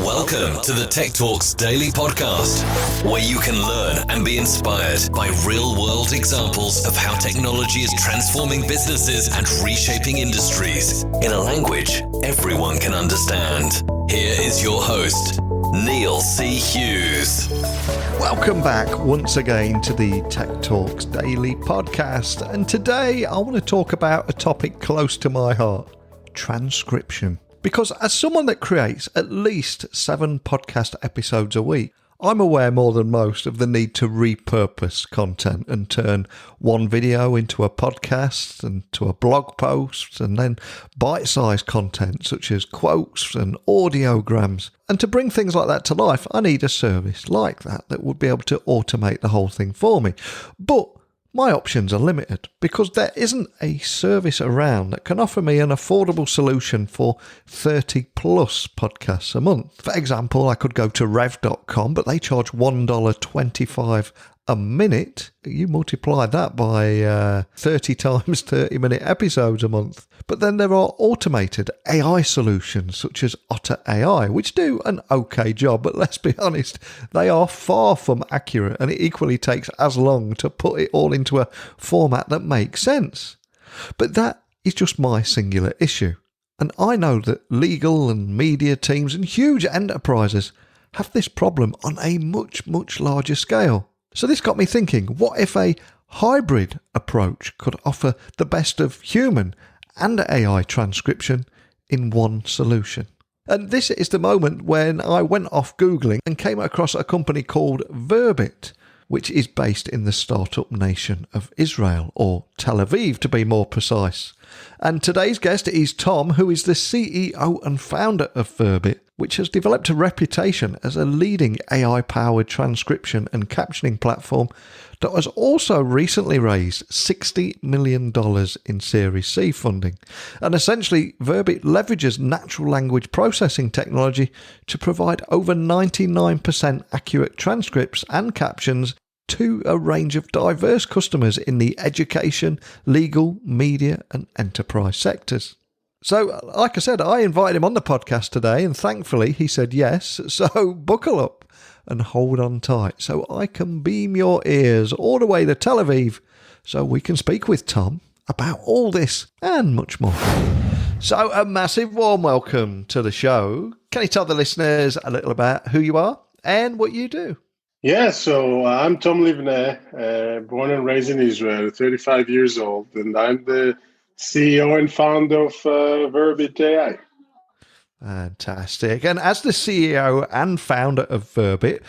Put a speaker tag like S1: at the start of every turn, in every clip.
S1: Welcome to the Tech Talks Daily Podcast, where you can learn and be inspired by real-world examples of how technology is transforming businesses and reshaping industries in a language everyone can understand. Here is your host, Neil C. Hughes.
S2: Welcome back once again to the Tech Talks Daily Podcast, and today I want to talk about a topic close to my heart: transcription. Because as someone that creates at least 7 podcast episodes a week, I'm aware more than most of the need to repurpose content and turn one video into a podcast and to a blog post and then bite-sized content such as quotes and audiograms. And to bring things like that to life, I need a service like that would be able to automate the whole thing for me. But my options are limited because there isn't a service around that can offer me an affordable solution for 30 plus podcasts a month. For example, I could go to rev.com, but they charge $1.25 a minute. You multiply that by 30 times 30-minute episodes a month. But then there are automated AI solutions such as Otter AI, which do an okay job, but let's be honest, they are far from accurate, and it equally takes as long to put it all into a format that makes sense. But that is just my singular issue. And I know that legal and media teams and huge enterprises have this problem on a much, much larger scale. So this got me thinking, what if a hybrid approach could offer the best of human and AI transcription in one solution? And this is the moment when I went off Googling and came across a company called Verbit, which is based in the startup nation of Israel, or Tel Aviv to be more precise. And today's guest is Tom, who is the CEO and founder of Verbit, which has developed a reputation as a leading AI-powered transcription and captioning platform that has also recently raised $60 million in Series C funding. And essentially, Verbit leverages natural language processing technology to provide over 99% accurate transcripts and captions to a range of diverse customers in the education, legal, media and enterprise sectors. So, like I said, I invited him on the podcast today, and thankfully he said yes. So buckle up and hold on tight so I can beam your ears all the way to Tel Aviv so we can speak with Tom about all this and much more. So a massive warm welcome to the show. Can you tell the listeners a little about who you are and what you do?
S3: Yeah, so I'm Tom Livne, born and raised in Israel, 35 years old, and I'm the CEO and founder of Verbit AI.
S2: Fantastic. And as the CEO and founder of Verbit,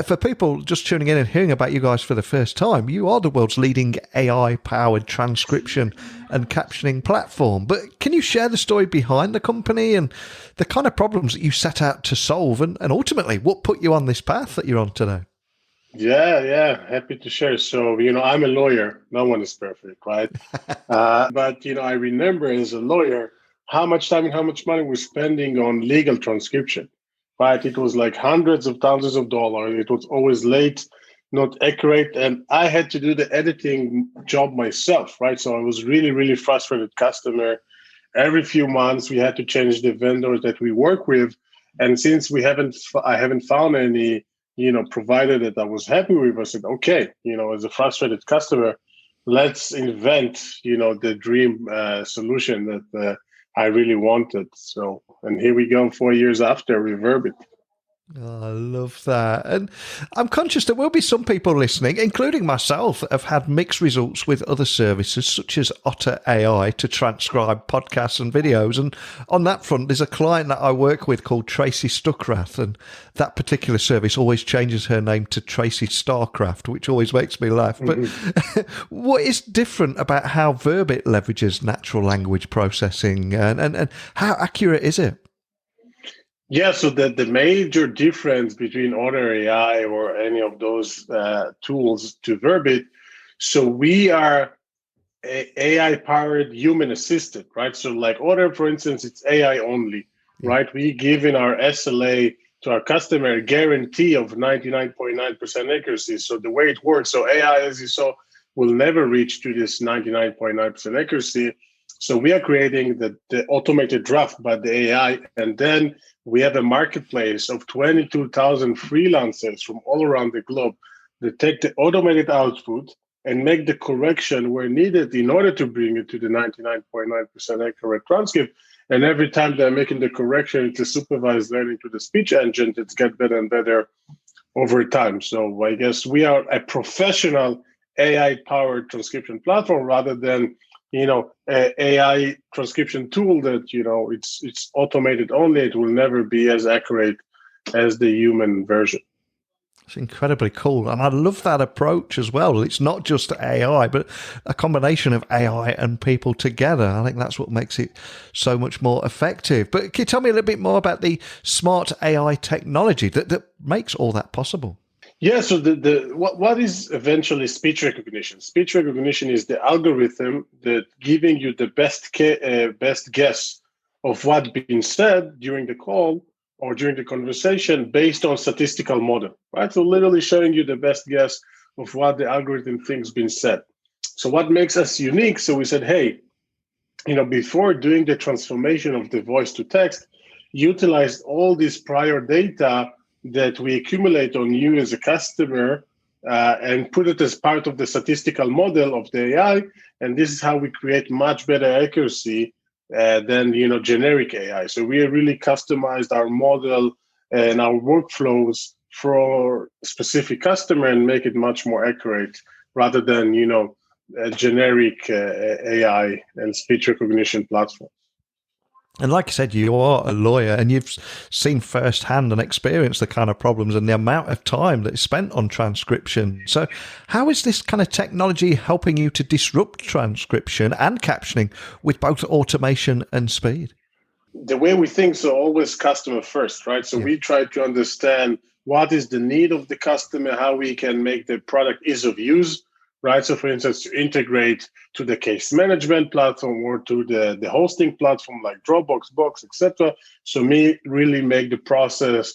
S2: for people just tuning in and hearing about you guys for the first time, you are the world's leading AI-powered transcription and captioning platform. But can you share the story behind the company and the kind of problems that you set out to solve, and ultimately what put you on this path that you're on today?
S3: Yeah, happy to share. So, I'm a lawyer. No one is perfect, right? But, I remember as a lawyer, how much time and how much money we're spending on legal transcription, right? It was like hundreds of thousands of dollars. It was always late, not accurate. And I had to do the editing job myself, right? So I was really, really frustrated customer. Every few months, we had to change the vendors that we work with. And since I haven't found any provider that I was happy with, I said, okay, as a frustrated customer, let's invent, the dream solution that I really wanted. So, and here we go 4 years after with Verbit.
S2: Oh, I love that. And I'm conscious there will be some people listening, including myself, that have had mixed results with other services such as Otter AI to transcribe podcasts and videos. And on that front, there's a client that I work with called Tracy Stuckrath, and that particular service always changes her name to Tracy Starcraft, which always makes me laugh. But what is different about how Verbit leverages natural language processing, and how accurate is it?
S3: Yeah, so the major difference between Otter AI or any of those tools to Verbit, so we are AI-powered human assistant, right? So like Otter, for instance, it's AI only, right? We give in our SLA to our customer a guarantee of 99.9% accuracy. So the way it works, so AI, as you saw, will never reach to this 99.9% accuracy. So we are creating the automated draft by the AI, and then we have a marketplace of 22,000 freelancers from all around the globe that take the automated output and make the correction where needed in order to bring it to the 99.9% accurate transcript. And every time they're making the correction, it's a supervised learning to the speech engine that gets better and better over time. So I guess we are a professional AI-powered transcription platform rather than, a AI transcription tool that, it's automated only. It will never be as accurate as the human version.
S2: It's incredibly cool. And I love that approach as well. It's not just AI, but a combination of AI and people together. I think that's what makes it so much more effective. But can you tell me a little bit more about the smart AI technology that makes all that possible?
S3: Yeah, so what is eventually speech recognition? Speech recognition is the algorithm that giving you the best guess of what's been said during the call or during the conversation based on statistical model, right? So literally showing you the best guess of what the algorithm thinks been said. So what makes us unique? So we said, hey, before doing the transformation of the voice to text, utilize all this prior data that we accumulate on you as a customer and put it as part of the statistical model of the AI. And this is how we create much better accuracy than generic AI. So we really customized our model and our workflows for a specific customer and make it much more accurate rather than a generic AI and speech recognition platform.
S2: And like I said, you are a lawyer and you've seen firsthand and experienced the kind of problems and the amount of time that is spent on transcription. So how is this kind of technology helping you to disrupt transcription and captioning with both automation and speed?
S3: The way we think, so always customer first, right? So we try to understand what is the need of the customer, how we can make the product ease of use, right? So for instance, to integrate to the case management platform or to the hosting platform like Dropbox, Box, etc. So me really make the process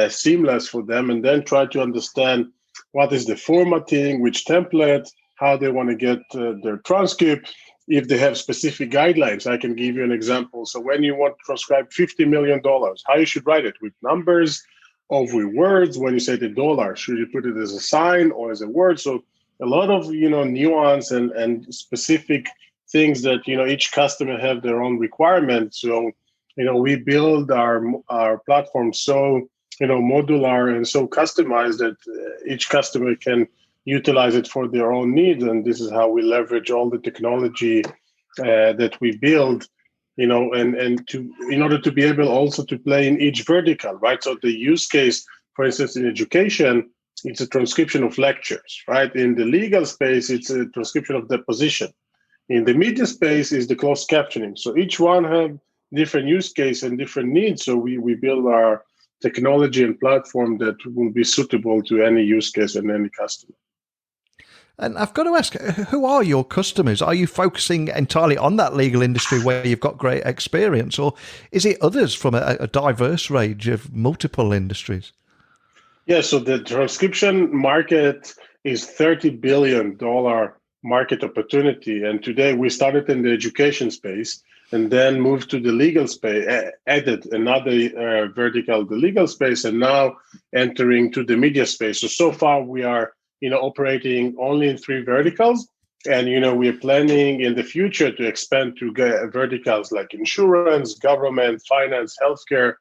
S3: seamless for them and then try to understand what is the formatting, which template, how they want to get their transcript. If they have specific guidelines, I can give you an example. So when you want to transcribe $50 million, how you should write it, with numbers or with words? When you say the dollar, should you put it as a sign or as a word? So a lot of nuance and specific things that each customer have their own requirements. So we build our platform so modular and so customized that each customer can utilize it for their own needs. And this is how we leverage all the technology that we build, and in order to be able also to play in each vertical, right? So the use case, for instance, in education, it's a transcription of lectures, right? In the legal space, it's a transcription of deposition. In the media space is the closed captioning. So each one have different use case and different needs. So we build our technology and platform that will be suitable to any use case and any customer.
S2: And I've got to ask, who are your customers? Are you focusing entirely on that legal industry where you've got great experience, or is it others from a diverse range of multiple industries?
S3: Yeah, so the transcription market is $30 billion market opportunity. And today we started in the education space and then moved to the legal space, added another vertical, the legal space, and now entering to the media space. So far we are operating only in 3 verticals. And, we are planning in the future to expand to verticals like insurance, government, finance, healthcare,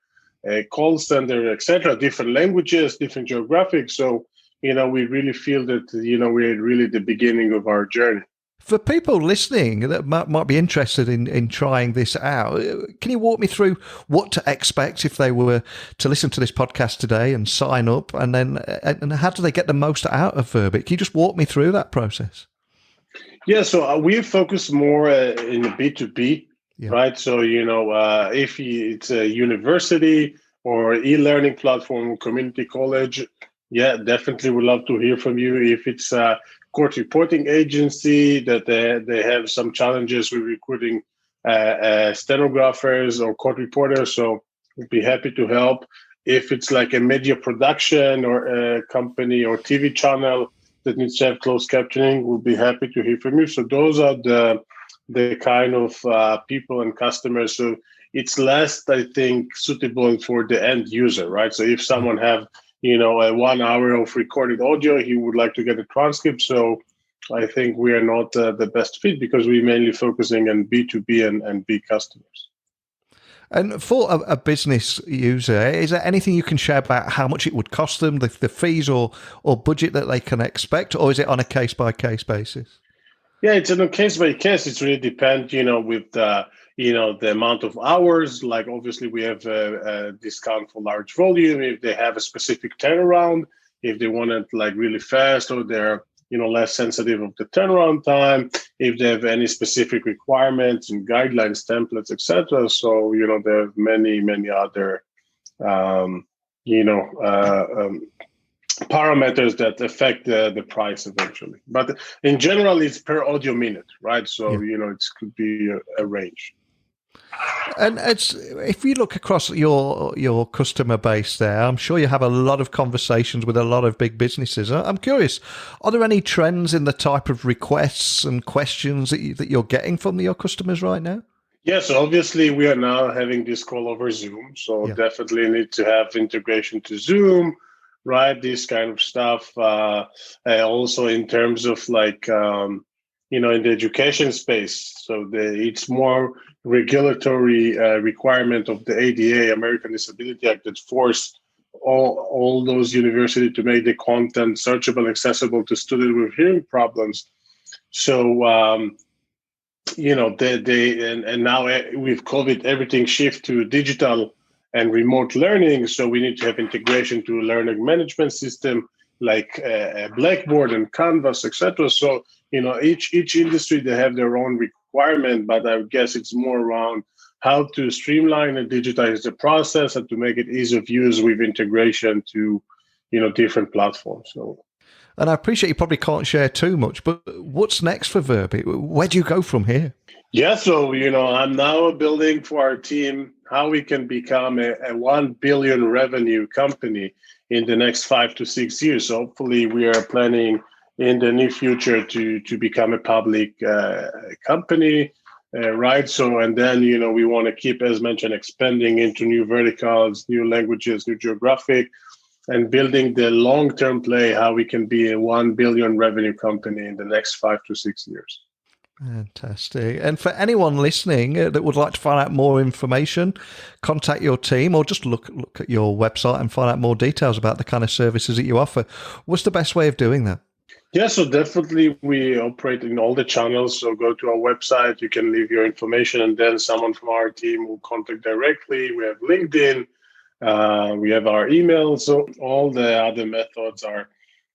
S3: call center, etc., different languages, different geographics. So, we really feel that, we're really the beginning of our journey.
S2: For people listening that might be interested in trying this out, can you walk me through what to expect if they were to listen to this podcast today and sign up? And then and how do they get the most out of Verbit? Can you just walk me through that process?
S3: Yeah, so we focus more in the B2B, right? So, if it's a university or e-learning platform, community college, definitely would love to hear from you. If it's a court reporting agency that they have some challenges with recruiting stenographers or court reporters, so we'd be happy to help. If it's like a media production or a company or TV channel that needs to have closed captioning, we'll be happy to hear from you. So those are the the kind of people and customers. So it's less, I think, suitable for the end user, right? So if someone have, a 1 hour of recorded audio, he would like to get a transcript. So I think we are not the best fit because we're mainly focusing on B2B and B customers.
S2: And for a business user, is there anything you can share about how much it would cost them, the fees or budget that they can expect, or is it on a case-by-case basis?
S3: Yeah, it's on a case-by-case. It really depends, with the amount of hours. Like, obviously, we have a discount for large volume if they have a specific turnaround, if they want it like really fast or they're less sensitive of the turnaround time, if they have any specific requirements and guidelines, templates, etc. So, there are many other, parameters that affect the price eventually. But in general, it's per audio minute, right? So, it could be a range.
S2: And if you look across your customer base there, I'm sure you have a lot of conversations with a lot of big businesses. I'm curious, are there any trends in the type of requests and questions that you're getting from your customers right now?
S3: Yes, obviously we are now having this call over Zoom. So definitely need to have integration to Zoom, right? This kind of stuff. Also in terms of like, in the education space. So it's more regulatory requirement of the ADA, American Disability Act, that forced all those universities to make the content searchable, accessible to students with hearing problems. So, and now with COVID, everything shift to digital and remote learning. So we need to have integration to a learning management system like Blackboard and Canvas, etc. So, each industry, they have their own requirement, but I guess it's more around how to streamline and digitize the process and to make it easy of use with integration to, different platforms. So,
S2: and I appreciate you probably can't share too much, but what's next for Verbit? Where do you go from here?
S3: Yeah, so, I'm now building for our team how we can become a 1 billion revenue company in the next 5 to 6 years. So hopefully we are planning in the near future to become a public company, right? So, and then, we want to keep, as mentioned, expanding into new verticals, new languages, new geographic, and building the long-term play, how we can be a 1 billion revenue company in the next 5 to 6 years.
S2: Fantastic. And for anyone listening that would like to find out more information, contact your team or just look at your website and find out more details about the kind of services that you offer. What's the best way of doing that?
S3: Yeah, so definitely we operate in all the channels. So go to our website, you can leave your information, and then someone from our team will contact directly. We have LinkedIn, we have our email. So all the other methods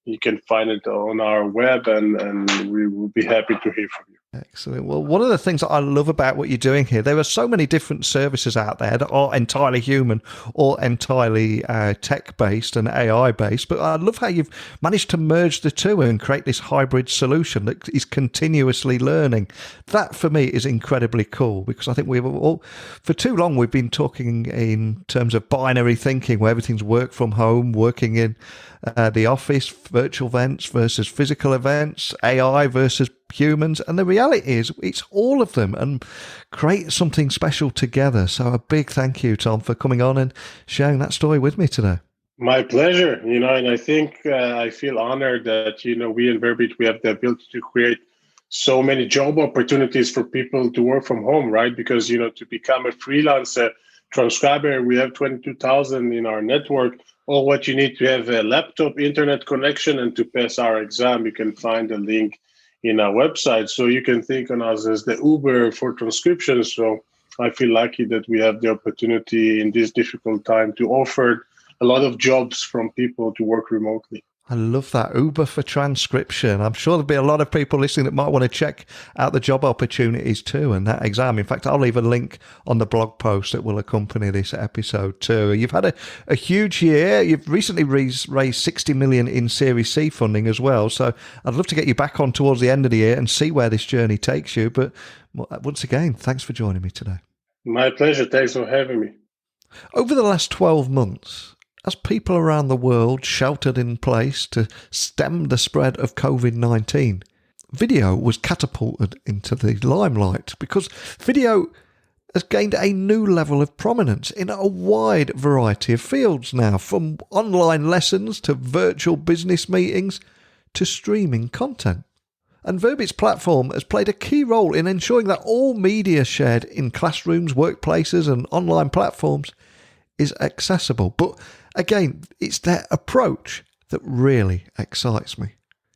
S3: you can find it on our web, and we will be happy to hear from you.
S2: Excellent. Well, one of the things that I love about what you're doing here, there are so many different services out there that are entirely human or entirely tech-based and AI-based, but I love how you've managed to merge the two and create this hybrid solution that is continuously learning. That, for me, is incredibly cool because I think for too long, we've been talking in terms of binary thinking where everything's work from home, working in the office, virtual events versus physical events, AI versus humans, and the reality is it's all of them and create something special together. So a big thank you, Tom, for coming on and sharing that story with me today.
S3: My pleasure. And I think I feel honored that we in Verbit, we have the ability to create so many job opportunities for people to work from home, right? Because to become a freelancer transcriber, we have 22,000 in our network. All what you need to have a laptop, internet connection, and to pass our exam. You can find a link in our website. So you can think on us as the Uber for transcription. So I feel lucky that we have the opportunity in this difficult time to offer a lot of jobs from people to work remotely.
S2: I love that. Uber for transcription. I'm sure there'll be a lot of people listening that might want to check out the job opportunities too and that exam. In fact, I'll leave a link on the blog post that will accompany this episode too. You've had a huge year. You've recently raised 60 million in Series C funding as well. So I'd love to get you back on towards the end of the year and see where this journey takes you. But once again, thanks for joining me today.
S3: My pleasure. Thanks for having me.
S2: Over the last 12 months, as people around the world sheltered in place to stem the spread of COVID-19, video was catapulted into the limelight because video has gained a new level of prominence in a wide variety of fields now, from online lessons to virtual business meetings to streaming content. And Verbit's platform has played a key role in ensuring that all media shared in classrooms, workplaces and online platforms is accessible. But again, it's their approach that really excites me.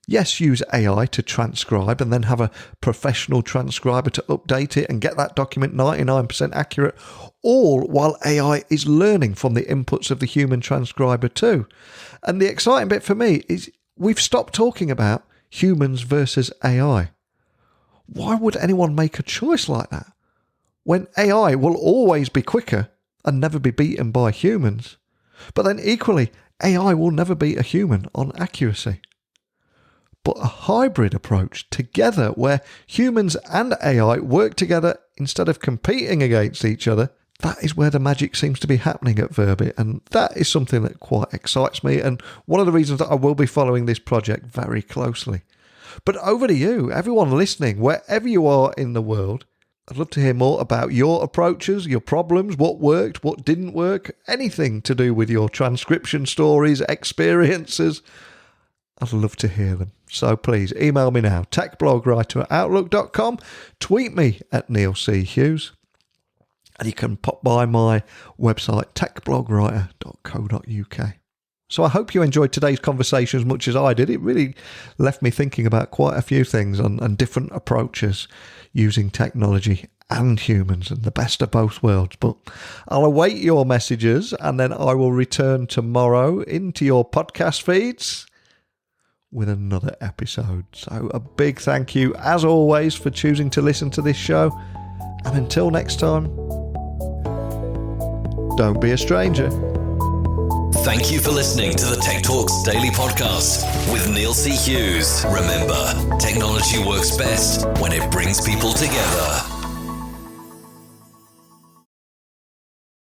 S2: Yes, use AI to transcribe and then have a professional transcriber to update it and get that document 99% accurate, all while AI is learning from the inputs of the human transcriber too. And the exciting bit for me is we've stopped talking about humans versus AI. Why would anyone make a choice like that when AI will always be quicker and never be beaten by humans? But then equally, AI will never beat a human on accuracy. But a hybrid approach together where humans and AI work together instead of competing against each other, that is where the magic seems to be happening at Verbit, and that is something that quite excites me and one of the reasons that I will be following this project very closely. But over to you, everyone listening, wherever you are in the world. I'd love to hear more about your approaches, your problems, what worked, what didn't work, anything to do with your transcription stories, experiences. I'd love to hear them. So please email me now, techblogwriter@outlook.com, tweet me at Neil C. Hughes, and you can pop by my website, techblogwriter.co.uk. So I hope you enjoyed today's conversation as much as I did. It really left me thinking about quite a few things and different approaches using technology and humans and the best of both worlds. But I'll await your messages and then I will return tomorrow into your podcast feeds with another episode. So a big thank you, as always, for choosing to listen to this show. And until next time, don't be a stranger.
S1: Thank you for listening to the Tech Talks Daily Podcast with Neil C. Hughes. Remember, technology works best when it brings people together.